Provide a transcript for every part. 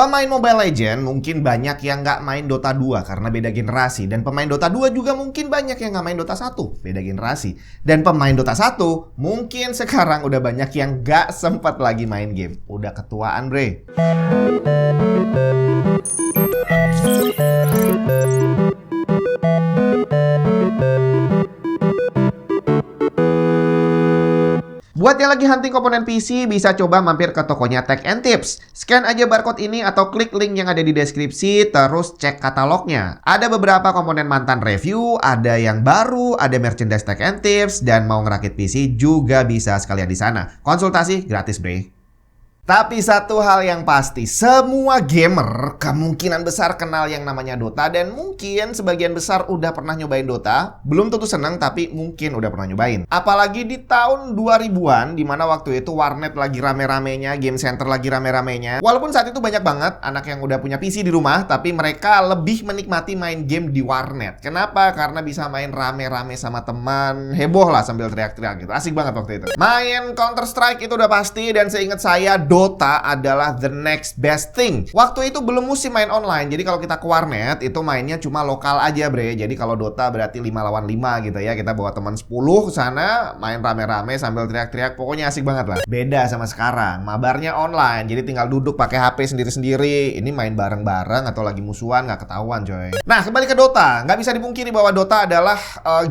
Pemain Mobile Legends mungkin banyak yang nggak main Dota 2 karena beda generasi. Dan pemain Dota 2 juga mungkin banyak yang nggak main Dota 1, beda generasi. Dan pemain Dota 1 mungkin sekarang udah banyak yang nggak sempat lagi main game. Udah ketuaan, bre. Buat yang lagi hunting komponen PC, bisa coba mampir ke tokonya Tech and Tips. Scan aja barcode ini atau klik link yang ada di deskripsi, terus cek katalognya. Ada beberapa komponen mantan review, ada yang baru, ada merchandise Tech and Tips, dan mau ngerakit PC juga bisa sekalian di sana. Konsultasi gratis, bre. Tapi satu hal yang pasti, semua gamer kemungkinan besar kenal yang namanya Dota. Dan mungkin sebagian besar udah pernah nyobain Dota. Belum tentu seneng, tapi mungkin udah pernah nyobain. Apalagi di tahun 2000-an, dimana waktu itu warnet lagi rame-ramenya, game center lagi rame-ramenya. Walaupun saat itu banyak banget anak yang udah punya PC di rumah, tapi mereka lebih menikmati main game di warnet. Kenapa? Karena bisa main rame-rame sama teman, heboh lah sambil teriak-teriak gitu. Asik banget waktu itu. Main Counter Strike itu udah pasti, dan seingat saya Dota adalah the next best thing. Waktu itu belum musim main online, jadi kalau kita ke warnet itu mainnya cuma lokal aja, bre. Jadi kalau Dota berarti 5 lawan 5 gitu ya. Kita bawa teman 10 ke sana, main rame-rame sambil teriak-teriak. Pokoknya asik banget lah. Beda sama sekarang, mabarnya online. Jadi tinggal duduk pakai HP sendiri-sendiri. Ini main bareng-bareng atau lagi musuhan nggak ketahuan, coy. Nah, kembali ke Dota. Nggak bisa dipungkiri bahwa Dota adalah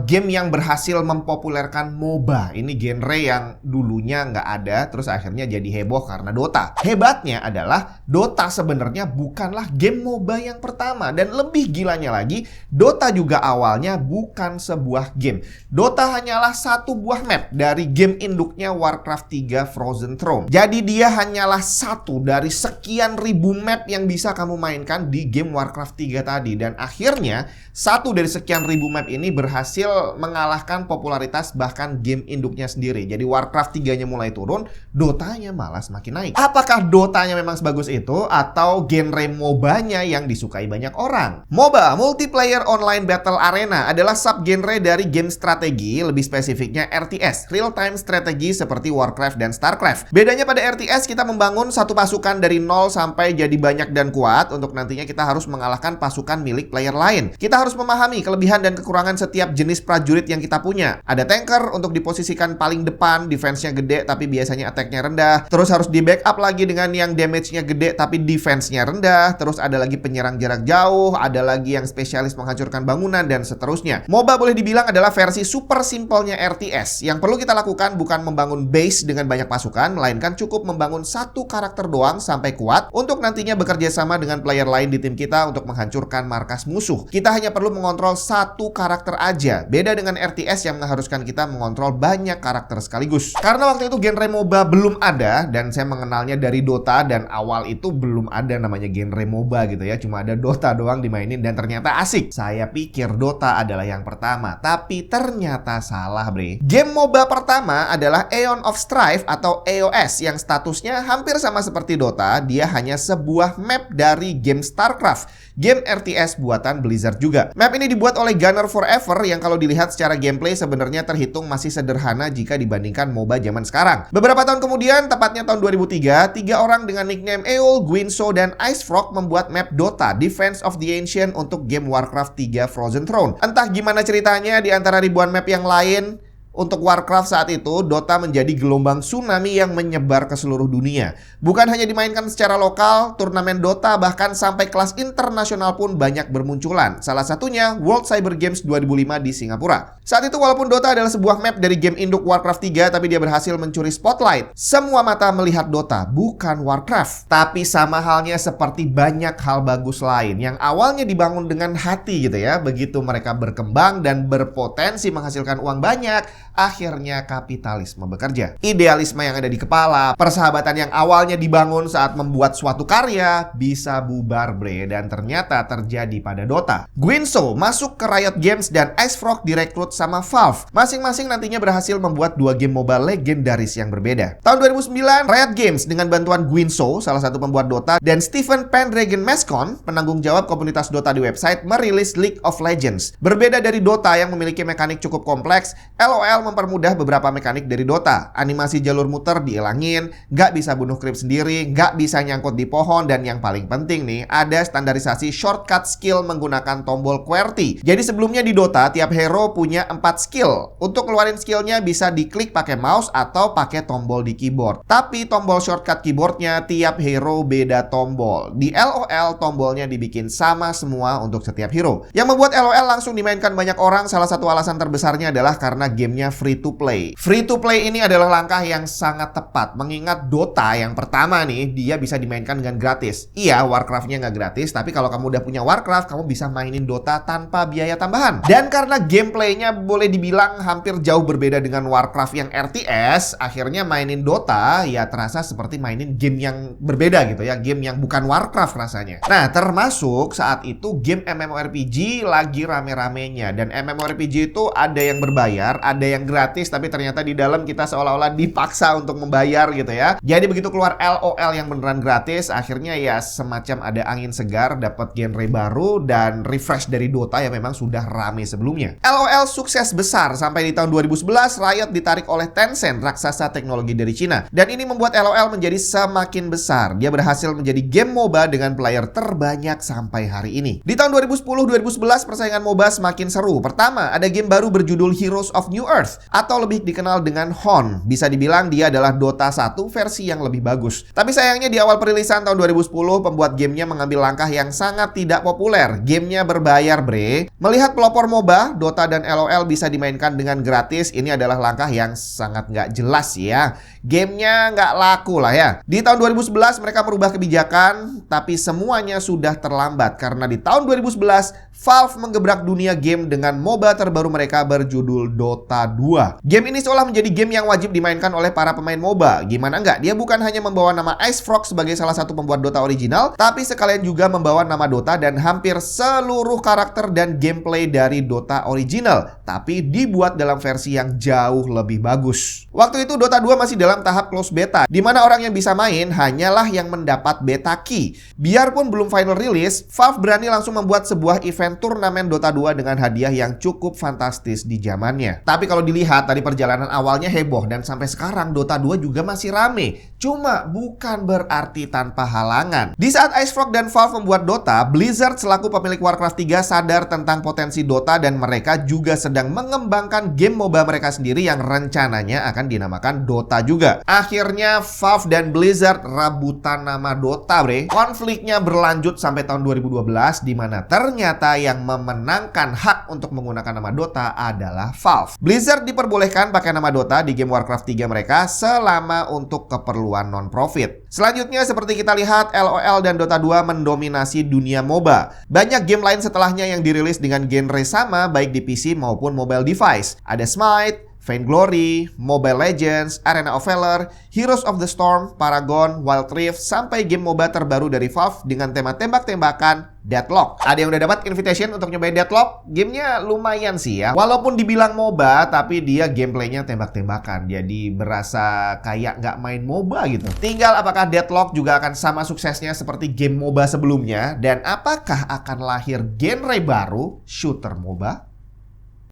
game yang berhasil mempopulerkan MOBA. Ini genre yang dulunya nggak ada, terus akhirnya jadi heboh karena Dota. Hebatnya adalah Dota sebenarnya bukanlah game MOBA yang pertama, dan lebih gilanya lagi, Dota juga awalnya bukan sebuah game. Dota hanyalah satu buah map dari game induknya Warcraft 3 Frozen Throne. Jadi dia hanyalah satu dari sekian ribu map yang bisa kamu mainkan di game Warcraft 3 tadi, dan akhirnya satu dari sekian ribu map ini berhasil mengalahkan popularitas bahkan game induknya sendiri. Jadi Warcraft 3-nya mulai turun, Dotanya malah semakin naik. Apakah Dotanya memang sebagus itu atau genre MOBA-nya yang disukai banyak orang? MOBA, Multiplayer Online Battle Arena, adalah subgenre dari game strategi, lebih spesifiknya RTS, Real Time Strategy seperti Warcraft dan Starcraft. Bedanya pada RTS, kita membangun satu pasukan dari nol sampai jadi banyak dan kuat. Untuk nantinya kita harus mengalahkan pasukan milik player lain. Kita harus memahami kelebihan dan kekurangan setiap jenis prajurit yang kita punya. Ada tanker untuk diposisikan paling depan, defense-nya gede tapi biasanya attack-nya rendah. Terus harus di backup lagi dengan yang damage-nya gede tapi defense-nya rendah. Terus ada lagi penyerang jarak jauh, ada lagi yang spesialis menghancurkan bangunan, dan seterusnya. MOBA boleh dibilang adalah versi super simpelnya RTS. Yang perlu kita lakukan bukan membangun base dengan banyak pasukan, melainkan cukup membangun satu karakter doang sampai kuat untuk nantinya bekerja sama dengan player lain di tim kita untuk menghancurkan markas musuh. Kita hanya perlu mengontrol satu karakter aja. Beda dengan RTS yang mengharuskan kita mengontrol banyak karakter sekaligus. Karena waktu itu genre MOBA belum ada, dan saya mengenalnya dari Dota, dan awal itu belum ada namanya genre MOBA gitu ya. Cuma ada Dota doang dimainin dan ternyata asik. Saya pikir Dota adalah yang pertama, tapi ternyata salah, bre. Game MOBA pertama adalah Aeon of Strife atau AOS yang statusnya hampir sama seperti Dota. Dia hanya sebuah map dari game Starcraft, game RTS buatan Blizzard juga. Map ini dibuat oleh Gunner Forever yang kalau dilihat secara gameplay sebenarnya terhitung masih sederhana jika dibandingkan MOBA zaman sekarang. Beberapa tahun kemudian, tepatnya tahun 2003, 3 orang dengan nickname Eol, Guinsoo, dan IceFrog membuat map Dota, Defense of the Ancient, untuk game Warcraft 3 Frozen Throne. Entah gimana ceritanya, di antara ribuan map yang lain, untuk Warcraft saat itu, Dota menjadi gelombang tsunami yang menyebar ke seluruh dunia. Bukan hanya dimainkan secara lokal, turnamen Dota bahkan sampai kelas internasional pun banyak bermunculan. Salah satunya World Cyber Games 2005 di Singapura. Saat itu walaupun Dota adalah sebuah map dari game induk Warcraft 3, tapi dia berhasil mencuri spotlight. Semua mata melihat Dota, bukan Warcraft. Tapi sama halnya seperti banyak hal bagus lain yang awalnya dibangun dengan hati gitu ya. Begitu mereka berkembang dan berpotensi menghasilkan uang banyak, akhirnya kapitalisme bekerja. Idealisme yang ada di kepala, persahabatan yang awalnya dibangun saat membuat suatu karya, bisa bubar, bre. Dan ternyata terjadi pada Dota. Guinsoo masuk ke Riot Games dan IceFrog direkrut sama Valve. Masing-masing nantinya berhasil membuat dua game MOBA legendaris yang berbeda. Tahun 2009, Riot Games dengan bantuan Guinsoo, salah satu pembuat Dota, dan Stephen Pendragon Mascon, penanggung jawab komunitas Dota di website, merilis League of Legends. Berbeda dari Dota yang memiliki mekanik cukup kompleks, LOL mempermudah beberapa mekanik dari Dota. Animasi jalur muter dihilangin, nggak bisa bunuh creep sendiri, nggak bisa nyangkut di pohon, dan yang paling penting nih, ada standarisasi shortcut skill menggunakan tombol QWERTY. Jadi sebelumnya di Dota, tiap hero punya 4 skill. Untuk keluarin skillnya bisa diklik pakai mouse atau pakai tombol di keyboard. Tapi tombol shortcut keyboardnya tiap hero beda tombol. Di LOL tombolnya dibikin sama semua untuk setiap hero. Yang membuat LOL langsung dimainkan banyak orang, salah satu alasan terbesarnya adalah karena gamenya free to play. Free to play ini adalah langkah yang sangat tepat, mengingat Dota yang pertama nih, dia bisa dimainkan dengan gratis. Iya, Warcraft-nya nggak gratis, tapi kalau kamu udah punya Warcraft, kamu bisa mainin Dota tanpa biaya tambahan. Dan karena gameplaynya boleh dibilang hampir jauh berbeda dengan Warcraft yang RTS, akhirnya mainin Dota ya terasa seperti mainin game yang berbeda gitu ya, game yang bukan Warcraft rasanya. Nah, termasuk saat itu game MMORPG lagi rame-ramenya, dan MMORPG itu ada yang berbayar, ada yang gratis, tapi ternyata di dalam kita seolah-olah dipaksa untuk membayar gitu ya. Jadi begitu keluar LOL yang beneran gratis, akhirnya ya semacam ada angin segar, dapat genre baru dan refresh dari Dota yang memang sudah rame sebelumnya. LOL sukses besar sampai di tahun 2011 Riot ditarik oleh Tencent, raksasa teknologi dari Cina. Dan ini membuat LOL menjadi semakin besar. Dia berhasil menjadi game MOBA dengan player terbanyak sampai hari ini. Di tahun 2010-2011 persaingan MOBA semakin seru. Pertama, ada game baru berjudul Heroes of New Earth atau lebih dikenal dengan HON. Bisa dibilang dia adalah Dota 1 versi yang lebih bagus. Tapi sayangnya di awal perilisan tahun 2010, pembuat gamenya mengambil langkah yang sangat tidak populer. Gamenya berbayar, bre. Melihat pelopor MOBA, Dota dan LOL bisa dimainkan dengan gratis, ini adalah langkah yang sangat nggak jelas ya. Gamenya nggak laku lah ya. Di tahun 2011 mereka merubah kebijakan, tapi semuanya sudah terlambat karena di tahun 2011 Valve menggebrak dunia game dengan MOBA terbaru mereka berjudul Dota 2. Game ini seolah menjadi game yang wajib dimainkan oleh para pemain MOBA. Gimana nggak? Dia bukan hanya membawa nama IceFrog sebagai salah satu pembuat Dota original, tapi sekalian juga membawa nama Dota dan hampir seluruh karakter dan gameplay dari Dota original, tapi dibuat dalam versi yang jauh lebih bagus. Waktu itu Dota 2 masih dalam tahap close beta, di mana orang yang bisa main hanyalah yang mendapat beta key. Biarpun belum final release, Valve berani langsung membuat sebuah event turnamen Dota 2 dengan hadiah yang cukup fantastis di zamannya. Tapi kalau dilihat dari perjalanan awalnya heboh dan sampai sekarang Dota 2 juga masih rame. Cuma bukan berarti tanpa halangan. Di saat IceFrog dan Valve membuat Dota, Blizzard selaku pemilik Warcraft 3 sadar tentang potensi Dota dan mereka juga sedang mengembangkan game MOBA mereka sendiri yang rencananya akan dinamakan Dota juga. Akhirnya Valve dan Blizzard rebutan nama Dota, bre. Konfliknya berlanjut sampai tahun 2012 di mana ternyata yang memenangkan hak untuk menggunakan nama Dota adalah Valve. Blizzard diperbolehkan pakai nama Dota di game Warcraft 3 mereka selama untuk keperluan non-profit. Selanjutnya seperti kita lihat, LOL dan Dota 2 mendominasi dunia MOBA. Banyak game lain setelahnya yang dirilis dengan genre sama baik di PC maupun mobile device. Ada Smite, Vainglory, Mobile Legends, Arena of Valor, Heroes of the Storm, Paragon, Wild Rift, sampai game MOBA terbaru dari Valve dengan tema tembak-tembakan Deadlock. Ada yang udah dapat invitation untuk nyobain Deadlock? Gamenya lumayan sih ya. Walaupun dibilang MOBA, tapi dia gameplaynya tembak-tembakan. Jadi berasa kayak nggak main MOBA gitu. Tinggal apakah Deadlock juga akan sama suksesnya seperti game MOBA sebelumnya? Dan apakah akan lahir genre baru, shooter MOBA?